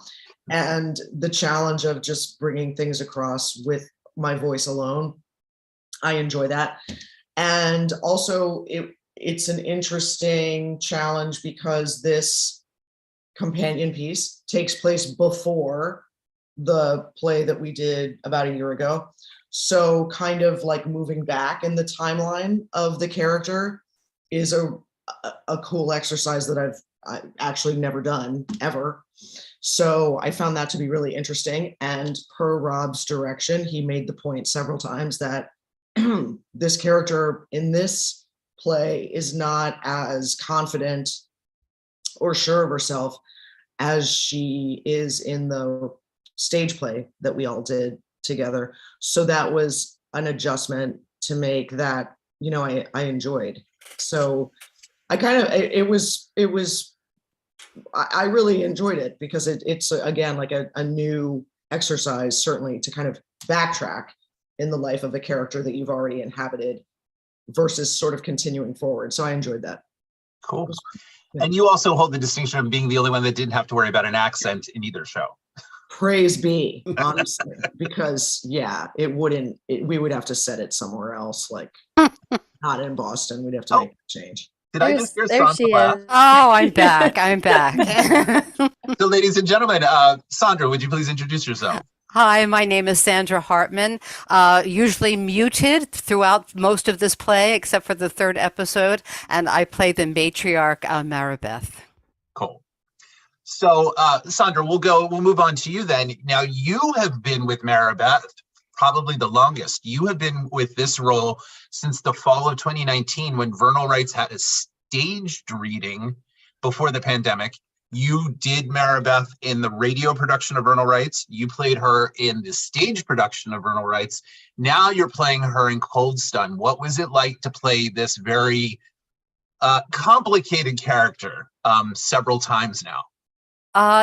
Speaker 4: And the challenge of just bringing things across with my voice alone, I enjoy that. And also it's an interesting challenge because this companion piece takes place before the play that we did about a year ago. So kind of like moving back in the timeline of the character is a cool exercise that I've actually never done ever. So I found that to be really interesting. And per Rob's direction, he made the point several times that this character in this play is not as confident or sure of herself as she is in the stage play that we all did together. So that was an adjustment to make that, I enjoyed. So I really enjoyed it because it's again, like a new exercise, certainly, to kind of backtrack in the life of a character that you've already inhabited versus sort of continuing forward. So I enjoyed that.
Speaker 2: Cool. And you also hold the distinction of being the only one that didn't have to worry about an accent in either show.
Speaker 4: Praise be, honestly, because we would have to set it somewhere else, like not in Boston. We'd have to make a change.
Speaker 2: Did I just hear
Speaker 6: There she
Speaker 2: Sandra laugh?
Speaker 6: is.
Speaker 7: Oh, I'm back. I'm back.
Speaker 2: So ladies and gentlemen, Sandra, would you please introduce yourself?
Speaker 7: Hi, my name is Sandra Hartman, usually muted throughout most of this play, except for the third episode, and I play the matriarch, Maribeth.
Speaker 2: Cool. So, Sandra, we'll move on to you then. Now, you have been with Maribeth probably the longest. You have been with this role since the fall of 2019, when Vernal Rights had a staged reading before the pandemic. You did Maribeth in the radio production of Vernal Rights. You played her in the stage production of Vernal Rights. Now you're playing her in Cold Stun. What was it like to play this very complicated character several times now?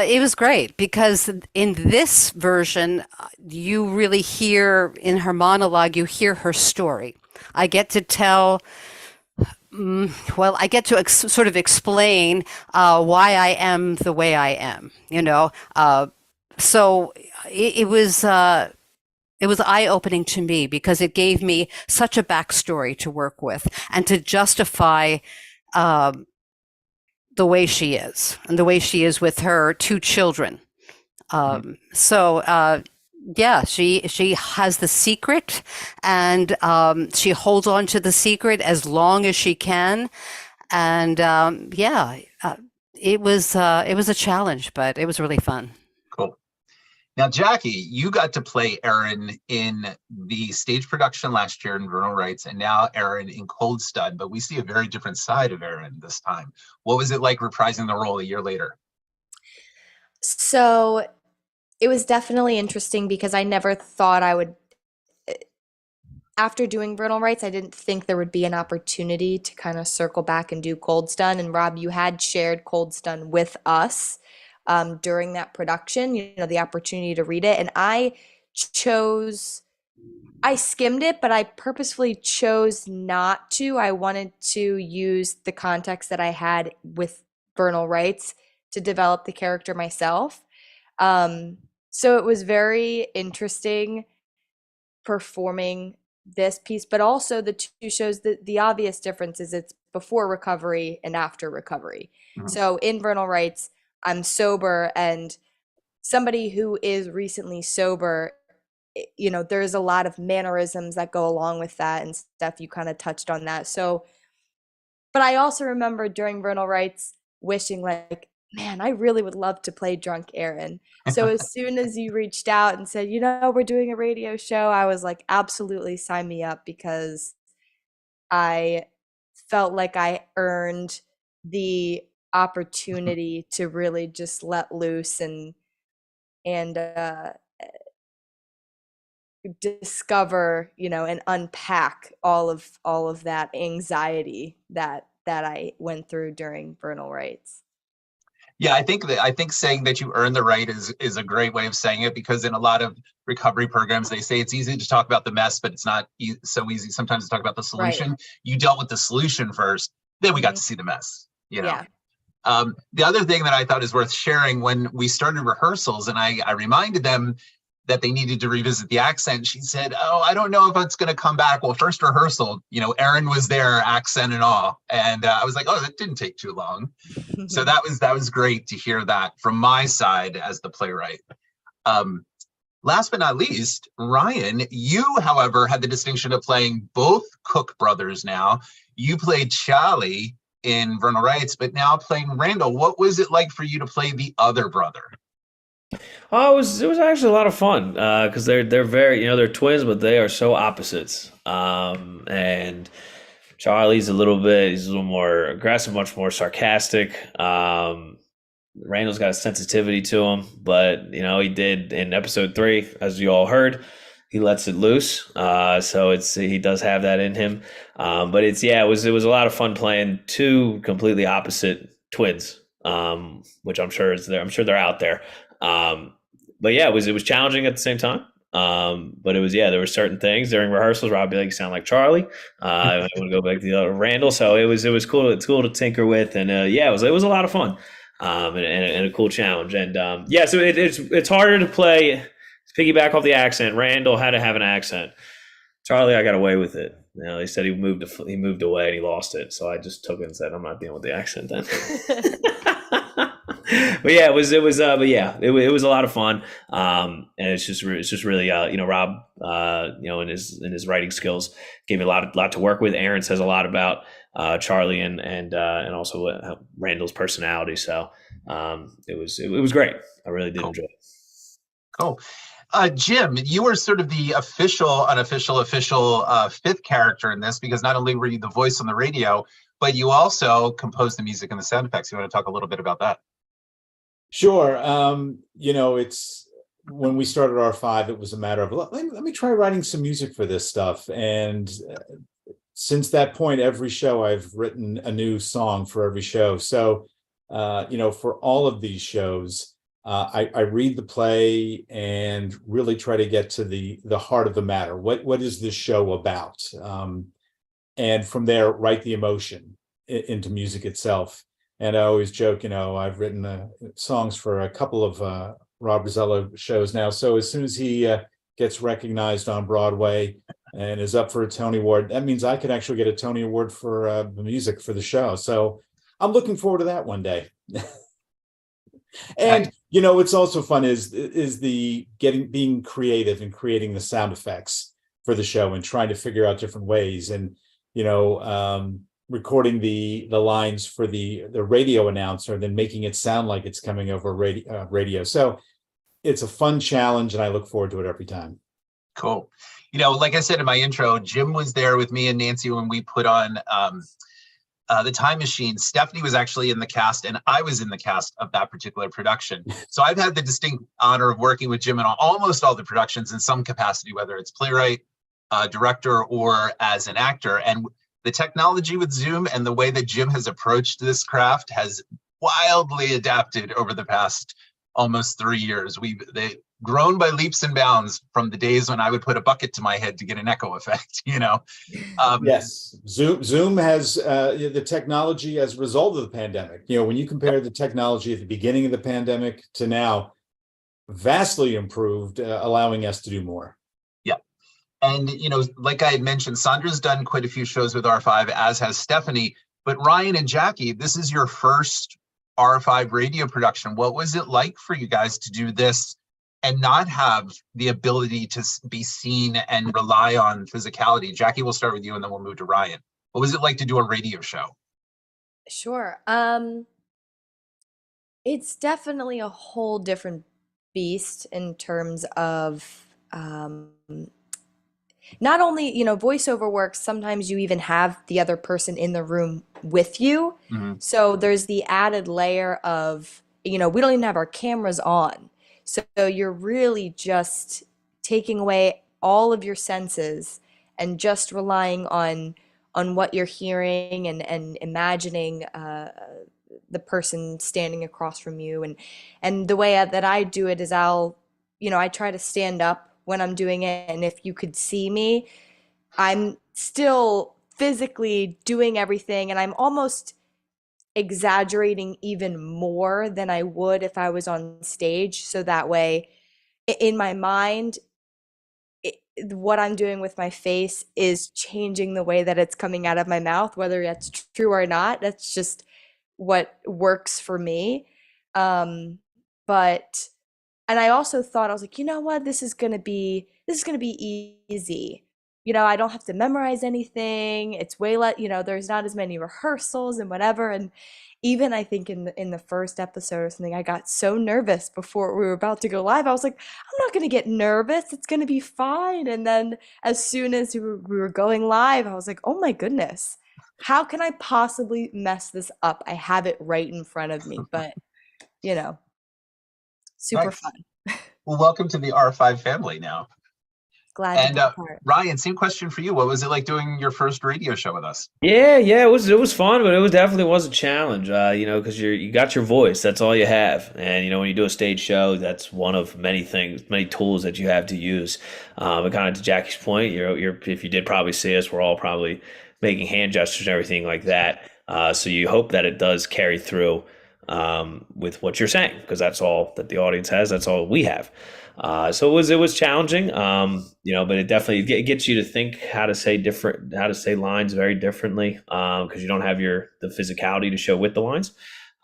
Speaker 7: It was great because in this version, you really hear in her monologue, you hear her story. I get to tell I get to sort of explain why I am the way I am, So it was eye-opening to me because it gave me such a backstory to work with and to justify the way she is and the way she is with her two children. Yeah, she has the secret, and she holds on to the secret as long as she can. And it was a challenge, but it was really fun.
Speaker 2: Cool. Now, Jackie, you got to play Erin in the stage production last year in Vernal Rights, and now Erin in Cold Stun. But we see a very different side of Erin this time. What was it like reprising the role a year later?
Speaker 6: So it was definitely interesting because I never thought I would, after doing Vernal Rights, I didn't think there would be an opportunity to kind of circle back and do Cold Stun. And Rob, you had shared Cold Stun with us during that production, the opportunity to read it. And I skimmed it, but I purposefully chose not to. I wanted to use the context that I had with Vernal Rights to develop the character myself. So it was very interesting performing this piece, but also the two shows, the obvious difference is it's before recovery and after recovery. Mm-hmm. So in Vernal Rights, I'm sober, and somebody who is recently sober, there's a lot of mannerisms that go along with that and stuff. You kind of touched on that. So, but I also remember during Vernal Rights wishing like, man, I really would love to play drunk Erin. So as soon as you reached out and said, we're doing a radio show, I was like, absolutely sign me up, because I felt like I earned the opportunity to really just let loose and discover, and unpack all of that anxiety that I went through during Vernal Rights.
Speaker 2: Yeah, I think saying that you earn the right is a great way of saying it, because in a lot of recovery programs, they say it's easy to talk about the mess, but it's not so easy sometimes to talk about the solution. Right. You dealt with the solution first, then we got to see the mess, Yeah. The other thing that I thought is worth sharing, when we started rehearsals and I reminded them that they needed to revisit the accent, she said, "Oh, I don't know if it's going to come back." Well, first rehearsal, Erin was there, accent and all, and I was like, "Oh, that didn't take too long." So that was great to hear that from my side as the playwright. Last but not least, Ryan, you, however, had the distinction of playing both Cook brothers now. You played Charlie in Vernal Rights, but now playing Randall. What was it like for you to play the other brother?
Speaker 3: Oh, it was actually a lot of fun because they're very, they're twins, but they are so opposites. And Charlie's he's a little more aggressive, much more sarcastic. Randall's got a sensitivity to him, but he did in episode 3, as you all heard, he lets it loose. So he does have that in him. But it was a lot of fun playing two completely opposite twins, which I'm sure is there. I'm sure they're out there. But yeah, it was challenging at the same time. But it was, there were certain things during rehearsals where I'd be like, "You sound like Charlie." I want to go back to the other Randall. So it was cool. It's cool to tinker with, and it was a lot of fun, and a cool challenge. And so it's harder to play. Piggyback off the accent. Randall had to have an accent. Charlie, I got away with it. They said he moved away and he lost it. So I just took it and said, "I'm not dealing with the accent then." But yeah, it was a lot of fun. And it's just really, Rob, in his writing skills gave me a lot to work with. Erin says a lot about Charlie and also Randall's personality. So it was great. I really did enjoy it.
Speaker 2: Cool. Jim, you were sort of the unofficial fifth character in this, because not only were you the voice on the radio, but you also composed the music and the sound effects. You want to talk a little bit about that?
Speaker 1: Sure. It's when we started R5, it was a matter of let me try writing some music for this stuff. And since that point, every show I've written a new song for every show. So, for all of these shows, I read the play and really try to get to the heart of the matter. What is this show about? And from there, write the emotion into music itself. And I always joke, I've written songs for a couple of Rob Rosello shows now. So as soon as he gets recognized on Broadway and is up for a Tony Award, that means I could actually get a Tony Award for the music for the show. So I'm looking forward to that one day. And what's also fun is the being creative and creating the sound effects for the show and trying to figure out different ways and recording the lines for the radio announcer, then making it sound like it's coming over radio. So it's a fun challenge, and I look forward to it every time.
Speaker 2: Cool. Like I said in my intro, Jim was there with me and Nancy when we put on The Time Machine. Stephanie was actually in the cast, and I was in the cast of that particular production. So I've had the distinct honor of working with Jim in almost all the productions in some capacity, whether it's playwright, director, or as an actor. And the technology with Zoom and the way that Jim has approached this craft has wildly adapted over the past almost 3 years. They've grown by leaps and bounds from the days when I would put a bucket to my head to get an echo effect,
Speaker 1: Yes, Zoom has the technology as a result of the pandemic. When you compare the technology at the beginning of the pandemic to now, vastly improved, allowing us to do more.
Speaker 2: And, like I had mentioned, Sandra's done quite a few shows with R5, as has Stephanie. But Ryan and Jackie, this is your first R5 radio production. What was it like for you guys to do this and not have the ability to be seen and rely on physicality? Jackie, we'll start with you and then we'll move to Ryan. What was it like to do a radio show?
Speaker 6: Sure. It's definitely a whole different beast in terms of not only, voiceover works, sometimes you even have the other person in the room with you.
Speaker 2: Mm-hmm.
Speaker 6: So there's the added layer of, we don't even have our cameras on. So you're really just taking away all of your senses and just relying on what you're hearing and imagining the person standing across from you. And the way that I do it is I try to stand up when I'm doing it, and if you could see me, I'm still physically doing everything, and I'm almost exaggerating even more than I would if I was on stage. So that way, in my mind, what I'm doing with my face is changing the way that it's coming out of my mouth, whether that's true or not. That's just what works for me. And I also thought, I was like, you know what, this is gonna be easy. I don't have to memorize anything. It's way less, there's not as many rehearsals and whatever. And even I think in the first episode or something, I got so nervous before we were about to go live. I was like, I'm not gonna get nervous. It's gonna be fine. And then as soon as we were going live, I was like, oh my goodness, how can I possibly mess this up? I have it right in front of me, but super
Speaker 2: Nice.
Speaker 6: fun.
Speaker 2: Well, welcome to the R5 family now.
Speaker 6: Glad to be a part.
Speaker 2: Ryan, same question for you. What was it like doing your first radio show with us?
Speaker 3: Yeah, it was fun, but it definitely was a challenge. Because you got your voice, that's all you have, and when you do a stage show, that's one of many things, many tools that you have to use. But kind of to Jackie's point, if you did probably see us, we're all probably making hand gestures and everything like that. So you hope that it does carry through with what you're saying, because that's all that the audience has. That's all we have. So it was challenging, but it definitely gets you to think how to say lines very differently, because you don't have the physicality to show with the lines.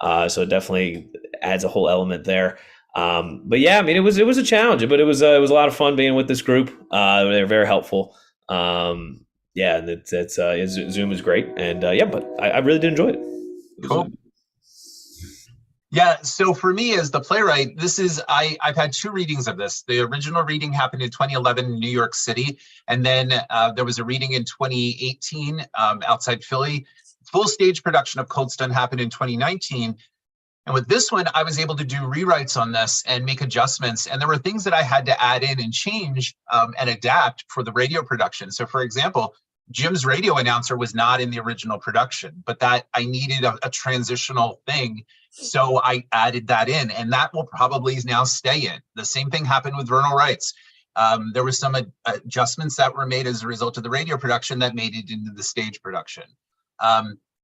Speaker 3: So it definitely adds a whole element there. But yeah, it was a challenge, but it was a lot of fun being with this group. They're very helpful. And Zoom is great, and but I really did enjoy it.
Speaker 2: Cool. Yeah, so for me as the playwright, I've had two readings of this. The original reading happened in 2011 in New York City, and then there was a reading in 2018 outside Philly. Full stage production of Cold Stun happened in 2019. And with this one, I was able to do rewrites on this and make adjustments. And there were things that I had to add in and change and adapt for the radio production. So for example, Jim's radio announcer was not in the original production, but that I needed a transitional thing. So I added that in, and that will probably now stay in. The same thing happened with Vernal Rights. There were some adjustments that were made as a result of the radio production that made it into the stage production.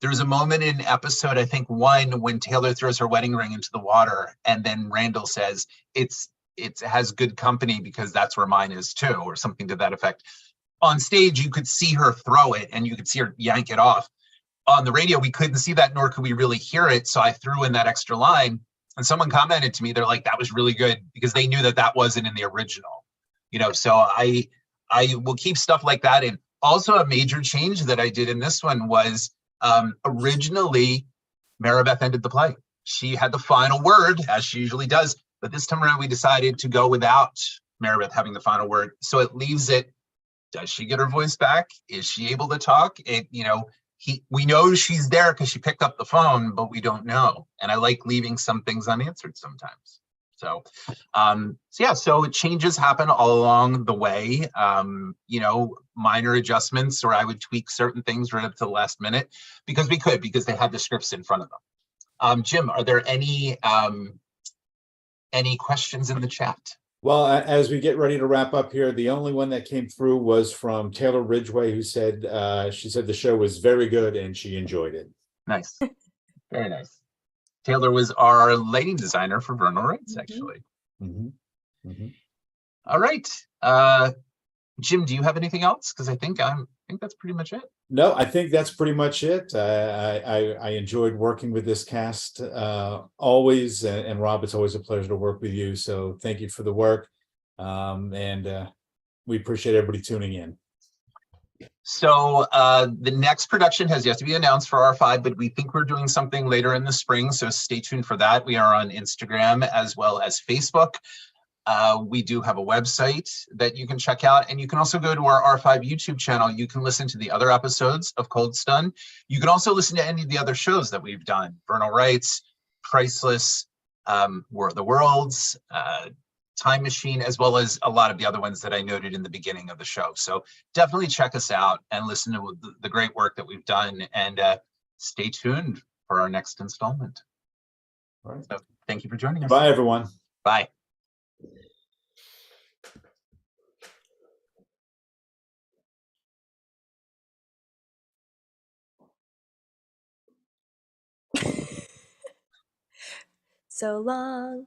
Speaker 2: There's a moment in episode, I think 1, when Taylor throws her wedding ring into the water, and then Randall says, it has good company because that's where mine is too, or something to that effect. On stage, you could see her throw it and you could see her yank it off. On the radio, we couldn't see that, nor could we really hear it. So I threw in that extra line, and someone commented to me, they're like, that was really good, because they knew that that wasn't in the original. So I will keep stuff like that. And also a major change that I did in this one was originally Maribeth ended the play. She had the final word, as she usually does, but this time around we decided to go without Maribeth having the final word. So it leaves it, does she get her voice back? Is she able to talk? We know she's there because she picked up the phone, but we don't know. And I like leaving some things unanswered sometimes. So changes happen all along the way. Minor adjustments, or I would tweak certain things right up to the last minute because they had the scripts in front of them. Jim, are there any questions in the chat?
Speaker 1: Well, as we get ready to wrap up here, the only one that came through was from Taylor Ridgway, who said she said the show was very good and she enjoyed it.
Speaker 2: Nice. Very nice. Taylor was our lighting designer for Vernal Rights, actually.
Speaker 1: Mm-hmm. Mm-hmm.
Speaker 2: All right. Jim, do you have anything else? Because I think that's pretty much it.
Speaker 1: No, I think that's pretty much it. I enjoyed working with this cast always, and Rob, it's always a pleasure to work with you. So thank you for the work, and we appreciate everybody tuning in.
Speaker 2: So the next production has yet to be announced for R5, but we think we're doing something later in the spring. So stay tuned for that. We are on Instagram as well as Facebook. We do have a website that you can check out, and you can also go to our R5 YouTube channel. You can listen to the other episodes of Cold Stun. You can also listen to any of the other shows that we've done: Vernal Rights, Priceless, War of the Worlds, Time Machine, as well as a lot of the other ones that I noted in the beginning of the show. So definitely check us out and listen to the great work that we've done, and stay tuned for our next installment.
Speaker 1: All right.
Speaker 2: So thank you for joining us.
Speaker 1: Bye, everyone.
Speaker 2: Bye.
Speaker 6: So long,